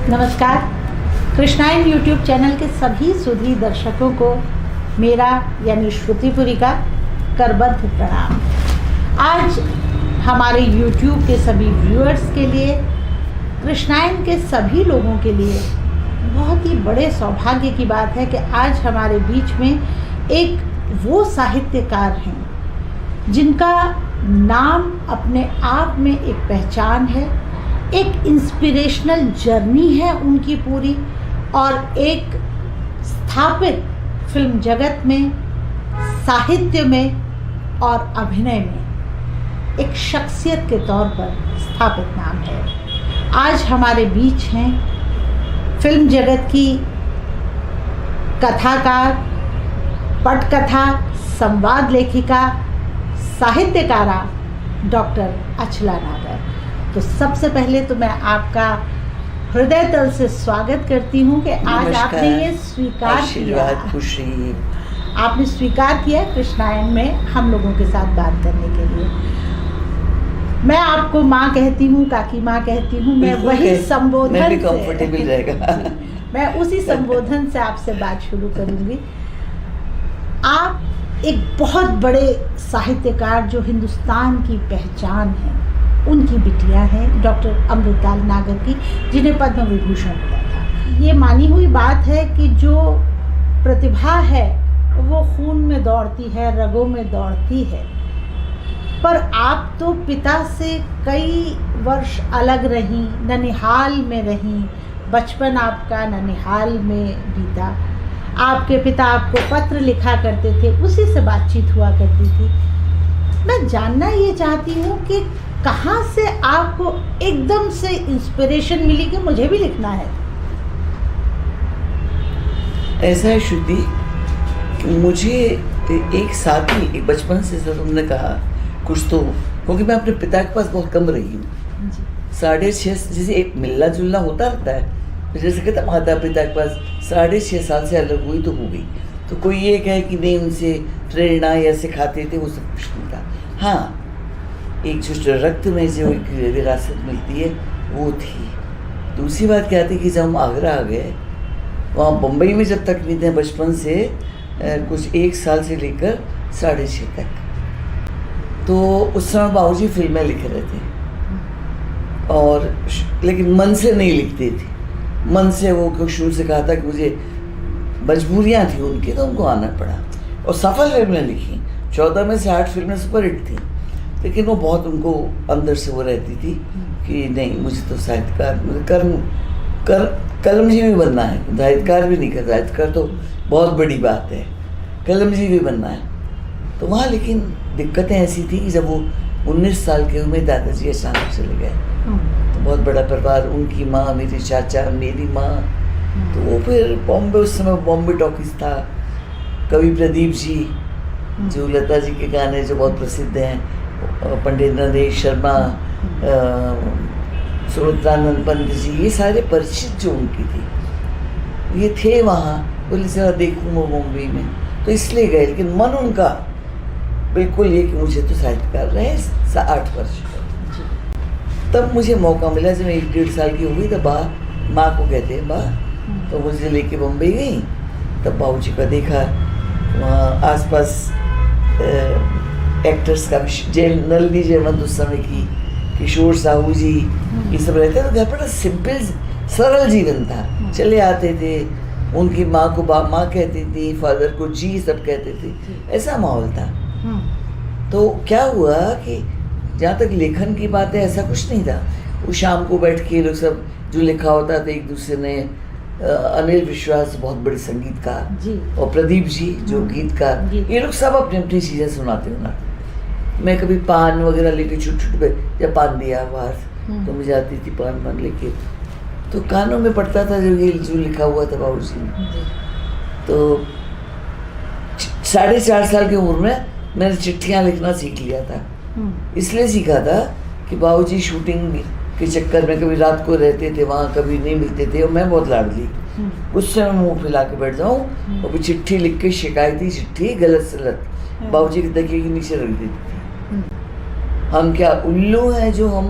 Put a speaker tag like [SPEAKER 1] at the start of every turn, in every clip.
[SPEAKER 1] नमस्कार। Krishnayan YouTube channel के सभी सुधी दर्शकों को मेरा यानी श्रुतिपुरी का करबद्ध प्रणाम। आज हमारे यूट्यूब के सभी व्यूअर्स के लिए, कृष्णायन के सभी लोगों के लिए बहुत ही बड़े सौभाग्य की बात है कि आज हमारे बीच में एक वो साहित्यकार हैं जिनका नाम अपने आप में एक पहचान है, एक इंस्पिरेशनल जर्नी है उनकी पूरी, और एक स्थापित फिल्म जगत में, साहित्य में और अभिनय में एक शख्सियत के तौर पर स्थापित नाम है। आज हमारे बीच हैं फिल्म जगत की कथाकार, पटकथा, संवाद लेखिका, साहित्यकारा डॉक्टर अचला नागर। तो सबसे पहले तो मैं आपका हृदय तल से स्वागत करती हूँ कि आज आपने ये स्वीकार किया, आपने स्वीकार किया कृष्णायन में हम लोगों के साथ बात करने के लिए। मैं आपको माँ कहती हूँ, काकी माँ कहती हूँ, मैं वही संबोधन
[SPEAKER 2] भी कंफर्टेबल रहेगा।
[SPEAKER 1] मैं उसी संबोधन से आपसे बात शुरू करूँगी। आप एक बहुत बड़े साहित्यकार जो हिंदुस्तान की पहचान है, उनकी बिटिया है डॉक्टर अमृताल नागर की, जिन्हें पद्म विभूषण मिला था। ये मानी हुई बात है कि जो प्रतिभा है वो खून में दौड़ती है, रगों में दौड़ती है, पर आप तो पिता से कई वर्ष अलग रहीं, ननिहाल में रहीं, बचपन आपका ननिहाल में बीता। आपके पिता आपको पत्र लिखा करते थे, उसी से बातचीत हुआ करती थी। मैं जानना ये चाहती हूँ कि कहाँ से आपको एकदम से इंस्पिरेशन मिली कि मुझे भी लिखना है?
[SPEAKER 2] ऐसा है श्रुति कि मुझे एक साथी, एक बचपन से जब तुमने कहा कुछ तो, क्योंकि मैं अपने पिता के पास बहुत कम रही हूँ। 6.5 जैसे एक मिलना जुलना होता रहता है, जैसे कहता माता पिता के पास 6.5 साल से अलग हुई तो हो गई, तो कोई ये कहे कि नहीं उनसे प्रेरणा या सिखाते थे, वो सब कुछ नहीं था। हाँ, एक जो रक्त में जो एक विरासत मिलती है वो थी। दूसरी बात क्या थी कि जब हम आगरा आ गए, वहाँ बम्बई में जब तक नहीं थे, बचपन से कुछ 1 साल से लेकर 6.5 तक, तो उस समय बाबूजी फिल्में लिख रहे थे, और लेकिन मन से नहीं लिखते थे। मन से वो शुरू से कहा था कि मुझे मजबूरियाँ थी उनकी, तो उनको आना पड़ा, और सफल फिल्में लिखी। 14 में से 8 फिल्में सुपरहिट थी, लेकिन वो बहुत उनको अंदर से वो रहती थी कि नहीं, मुझे तो साहित्यकार, मुझे कलमजी भी बनना है, साहित्यकार भी नहीं कर, साहित्यकार तो बहुत बड़ी बात है, कलमजी भी बनना है। तो वहाँ लेकिन दिक्कतें ऐसी थी कि जब वो 19 साल के हुए, दादाजी अचानक चले गए। तो बहुत बड़ा परिवार, उनकी माँ, मेरे चाचा, मेरी माँ, तो वो फिर बॉम्बे, उस समय बॉम्बे टॉकीज था, कवि प्रदीप जी जो लता जी के गाने जो बहुत प्रसिद्ध हैं, पंडित नरेश शर्मा, सुमित्रानंद पंत जी, ये सारे परिचित जो उनकी थी, ये थे वहाँ। बोले जरा देखूँ वो मुंबई में, तो इसलिए गए, लेकिन मन उनका बिल्कुल ये कि मुझे तो साहित्यकार रहे 8 वर्ष। तब मुझे मौका मिला, जब मैं 1-1.5 साल की हो गई, तब माँ को कहते हैं माँ, तो मुझे लेके बम्बई गई। तब बाबूजी का देखा, वहाँ आसपास एक्टर्स का नलिनी जयवंत उस समय की, किशोर साहू जी, ये सब रहते थे। तो घर पर सिंपल सरल जीवन था, चले आते थे, उनकी माँ को माँ कहती थी, फादर को जी सब कहते थे, ऐसा माहौल था। तो क्या हुआ कि जहाँ तक लेखन की बात है, ऐसा कुछ नहीं था। वो शाम को बैठ के लोग सब जो लिखा होता था एक दूसरे ने, अनिल विश्वास बहुत बड़े संगीतकार, और प्रदीप जी जो गीतकार, ये लोग सब अपनी अपनी चीज़ें सुनाते होना। मैं कभी पान वगैरह लेके छुट जब पान दिया बाहर, तो मैं जाती थी पान लेके, तो कानों में पड़ता था जो ये जो लिखा हुआ था बाबूजी ने। तो 4.5 साल की उम्र में मैंने चिट्ठियाँ लिखना सीख लिया था। इसलिए सीखा था कि बाबूजी शूटिंग के चक्कर में कभी रात को रहते थे वहाँ, कभी नहीं मिलते थे, और मैं बहुत लाडली, उस समय मुँह फैला के बैठ जाऊँ, और फिर चिट्ठी लिख के, शिकायती चिट्ठी गलत सलत बाबूजी के तकिए के नीचे रख देती थी। हम क्या उल्लू हैं जो हम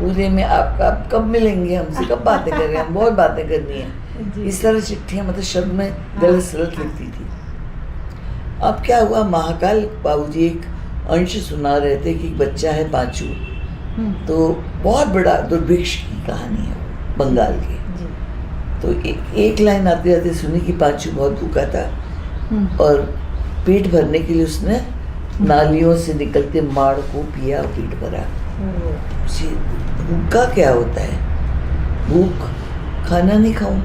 [SPEAKER 2] पूरे में आप कब मिलेंगे हमसे, कब बातें कर रहे हैं, हम बहुत बातें करनी है, इस तरह चिट्ठियाँ मतलब शब्द में गलत सलत लिखती थी। अब क्या हुआ, महाकाल बाबूजी एक अंश सुना रहे थे कि एक बच्चा है पांचू, तो बहुत बड़ा दुर्भिक्ष की कहानी है बंगाल की। तो एक लाइन आते आते सुनी कि पांचू बहुत भूखा था और पेट भरने के लिए उसने नालियों से निकलते माड़ को पिया, पेट भरा। भूखा क्या होता है, भूख खाना नहीं खाऊं,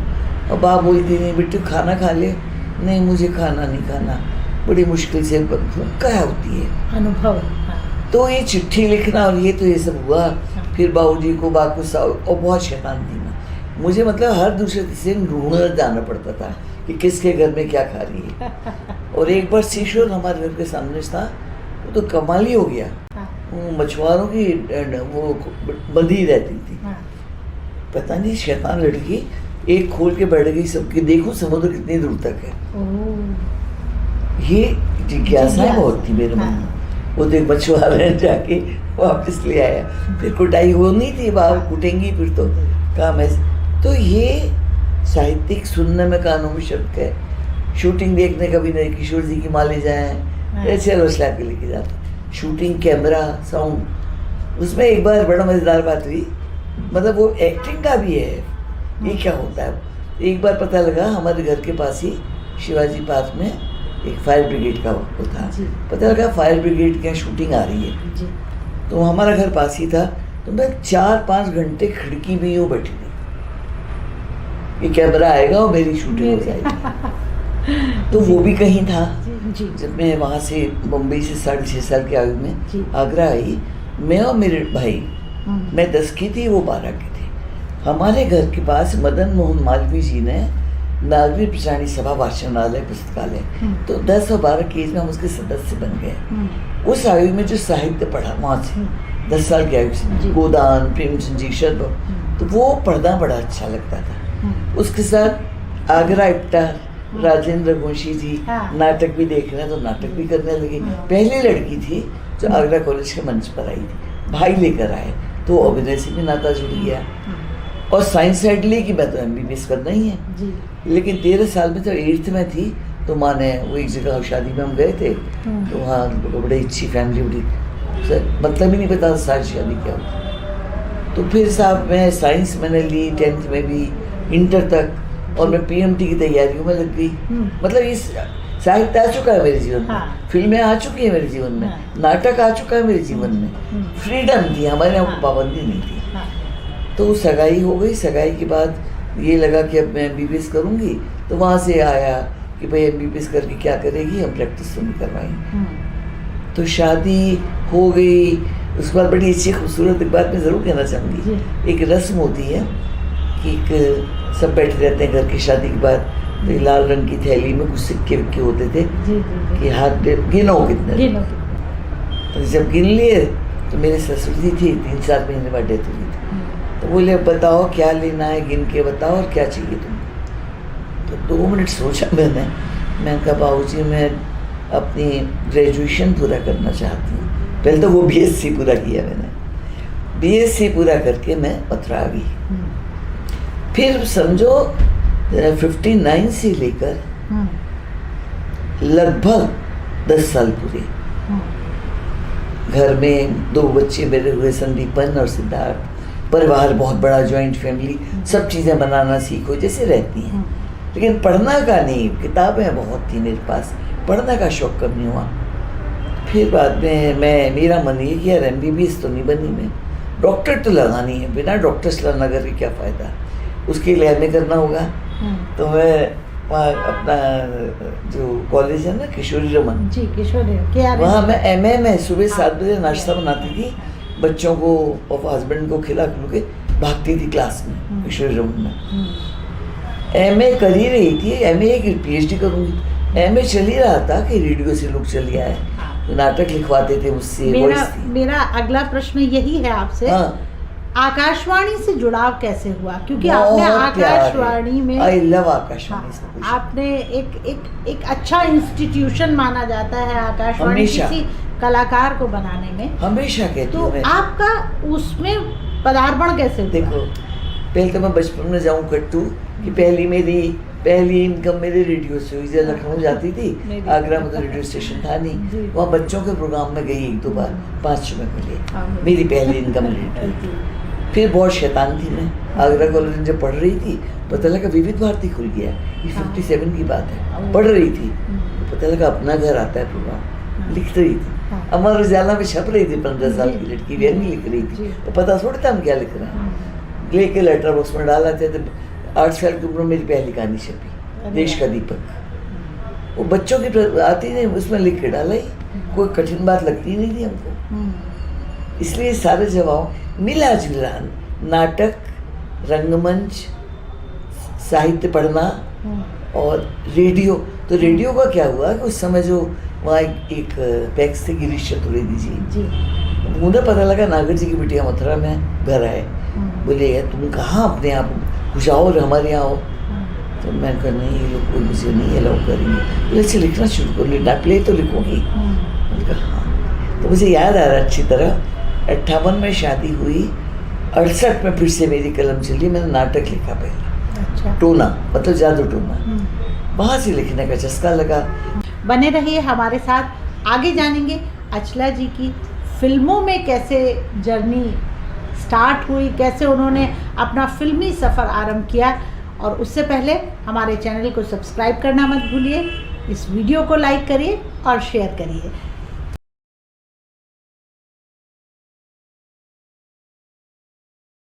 [SPEAKER 2] और बाप बोलती नहीं बेटे खाना खा ले, नहीं मुझे खाना नहीं खाना, बड़ी मुश्किल से, भूख क्या होती है,
[SPEAKER 1] अनुभव।
[SPEAKER 2] तो ये चिट्ठी लिखना और ये तो ये सब हुआ। फिर बाबूजी को बाकुस और बहुत शैतान थी मैं, मुझे मतलब हर दूसरे तीसरे दिन ढूंढने जाना पड़ता था कि किसके घर में क्या खा रही है। और एक बार सीशोर हमारे घर के सामने था, वो तो कमाल ही हो गया, वो मछुआरों की वो बंधी रहती थी, पता नहीं शैतान लड़की एक खोल के बैठ गई सबकी, देखो समुद्र कितनी दूर तक है। ये जिज्ञासा बहुत थी मेरे मन में। वो तो एक मछुआरे जाके वापस ले आया, फिर कुटाई होनी थी, बाहर कुटेंगी फिर तो काम है। तो ये साहित्यिक सुनने में कानों में शब्द है, शूटिंग देखने कभी नहीं, किशोर जी की माले जाए चलो ला के लेके जाता, शूटिंग कैमरा साउंड। उसमें एक बार बड़ा मज़ेदार बात हुई, मतलब वो एक्टिंग का भी है, ये क्या होता है। एक बार पता लगा हमारे घर के पास ही शिवाजी पार्क में एक फायर ब्रिगेड का वो था, पता लगा फायर ब्रिगेड की शूटिंग आ रही है, तो हमारा घर पास ही था। तो मैं 4-5 घंटे खिड़की में यूँ बैठी थी, ये कैमरा आएगा और मेरी शूटिंग हो जाएगी। तो वो भी कहीं था। जब मैं वहाँ से मुंबई से 6.5 साल की आयु में आगरा आई, मैं और मेरे भाई, मैं 10 की थी, वो 12 की थी। हमारे घर के पास मदन मोहन मालवीय जी ने नागरिक प्रचारणी सभा वाचनालय पुस्तकालय, तो 10 और 12 की एज में हम उसके सदस्य बन गए। उस आयु में जो साहित्य पढ़ा वहाँ से 10 साल की आयु से, गोदान, प्रेमचंद जी, शरद, तो वो पढ़ना बड़ा अच्छा लगता था। उसके साथ आगरा इप्टा, राजेंद्र गोशी जी नाटक भी देख रहे हैं तो नाटक भी करने लगी। पहली लड़की थी जो आगरा कॉलेज के मंच पर आई थी, भाई लेकर आए, तो अभिनय से भी नाता जुड़ गया। और साइंस साइड ली कि मैं तो MBBS करना ही है जी। लेकिन 13 साल में, तो 8th में थी, तो माँ ने वो एक जगह शादी में हम गए थे, तो वहाँ बड़ी अच्छी फैमिली, बड़ी मतलब ही नहीं पता था सारी शादी क्या होती। तो फिर साहब मैं साइंस मैंने ली 10th में भी, इंटर तक, और मैं PMT की तैयारियों में लग गई। मतलब इस साहित्य आ चुका है मेरे जीवन में, फिल्में आ चुकी है मेरे जीवन में, नाटक आ चुका है मेरे जीवन में, फ्रीडम थी, हमारे यहाँ को पाबंदी नहीं थी। तो सगाई हो गई, सगाई के बाद ये लगा कि अब मैं MBBS करूँगी, तो वहाँ से आया कि भाई MBBS करके क्या करेगी, हम प्रैक्टिस तो नहीं करवाएंगे। तो शादी हो गई, उसके बाद बड़ी अच्छी खूबसूरत एक बात मैं ज़रूर कहना चाहूँगी। एक रस्म होती है कि एक सब बैठे रहते हैं घर की शादी के बाद, तो लाल रंग की थैली में कुछ सिक्के विक्के होते थे कि हाथ गिनो कितने, तो जब गिन लिए तो मेरे ससुर जी थी, 3-4 महीने बाद डेथ हुई थी। तो बोले बताओ क्या लेना है, गिन के बताओ और क्या चाहिए तुमको। तो 2 मिनट सोचा मैंने कहा बाबूजी मैं अपनी ग्रेजुएशन पूरा करना चाहती हूँ। पहले तो वो BSc पूरा किया मैंने, BSc पूरा करके मैं मथुरा आ गई। फिर समझो 59 से लेकर लगभग 10 साल पूरे घर में 2 बच्चे मेरे हुए, संदीपन और सिद्धार्थ, परिवार बहुत बड़ा, जॉइंट फैमिली, सब चीज़ें बनाना सीखो जैसे रहती हैं, लेकिन पढ़ना का नहीं, किताबें बहुत थी मेरे पास, पढ़ने का शौक कब नहीं हुआ। फिर बाद में मेरा मन ये कि यार MBBS तो नहीं बनी, मैं डॉक्टर तो लगानी है, बिना डॉक्टर सलाह न करके क्या फ़ायदा, उसके लिए MA करना होगा। तो मैं वहाँ अपना जो कॉलेज है ना किशोरी रमन
[SPEAKER 1] जी, किशोरी,
[SPEAKER 2] वहाँ मैं MA में सुबह 7 बजे नाश्ता बनाती थी, बच्चों को और हस्बैंड को खिला के भागती थी क्लास में किशोरी रमन में। MA कर ही रही थी, MA की PhD करूँगी, MA चल ही रहा था कि रेडियो से लोग चल आए, तो नाटक लिखवाते थे उससे।
[SPEAKER 1] मेरा अगला प्रश्न यही है आपसे, आकाशवाणी से जुड़ाव कैसे हुआ? क्योंकि आपने आकाशवाणी में,
[SPEAKER 2] आई लव आकाशवाणी,
[SPEAKER 1] आपने एक अच्छा इंस्टीट्यूशन माना जाता है आकाशवाणी किसी कलाकार को बनाने में,
[SPEAKER 2] हमेशा कहती हूँ
[SPEAKER 1] तो आपका उसमें पदार्पण कैसे हुआ?
[SPEAKER 2] देखो, पहले तो मैं बचपन में जाऊँ कट्टू कि पहली इनकम मेरे रेडियो से हुई। जब लखनऊ जाती थी, आगरा में तो रेडियो स्टेशन था नहीं, वहाँ बच्चों के प्रोग्राम में गई 1-2 बार, 5 रुपये मिले, मेरी पहली इनकम रेडियो थी। फिर बहुत शैतान थी मैं, आगरा कॉलेज में जब पढ़ रही थी पता लगा विविध भारती खुल गया, ये 57 की बात है, पढ़ रही थी तो पता लगा अपना घर आता है प्रोग्राम, लिख रही थी, अमर उजाला में छप रही थी, 15 साल की लड़की व्यंग्य लिख रही थी, तो पता थोड़ा था हम क्या लिख रहे हैं, लेके लेटर बॉक्स में डाला थे। तो 8 साल की उम्र में मेरी पहली कहानी छपी, देश का दीपक, वो बच्चों की आती नहीं, उसमें लिख के डाला ही, कोई कठिन बात लगती नहीं थी हमको। इसलिए सारे जवाब मिला जुला, नाटक, रंगमंच, साहित्य पढ़ना और रेडियो। तो रेडियो का क्या हुआ कि उस समय जो वहाँ एक पैक्स थे गिरीश चतुर्वेदी जी, उन्हें पता लगा नागर जी की बिटिया मथुरा में घर आए, बोले तुम कहाँ अपने आप कुछ आओ और हमारे यहाँ आओ। तो मैं कहा नहीं, ये लोग कोई मुझे नहीं अलाउ करेंगे, बोले अच्छा लिखना शुरू कर लो, प्ले तो लिखोगी? मैंने कहा हाँ। तो मुझे याद आ रहा अच्छी तरह, 58 में शादी हुई, 68 में फिर से मेरी कलम चली, मैंने नाटक लिखा पहले।
[SPEAKER 1] अच्छा।
[SPEAKER 2] टोना मतलब जादू टोना, वहाँ से लिखने का चस्का लगा।
[SPEAKER 1] बने रहिए हमारे साथ, आगे जानेंगे अचला जी की फिल्मों में कैसे जर्नी स्टार्ट हुई, कैसे उन्होंने अपना फिल्मी सफ़र आरंभ किया। और उससे पहले हमारे चैनल को सब्सक्राइब करना मत भूलिए, इस वीडियो को लाइक करिए और शेयर करिए।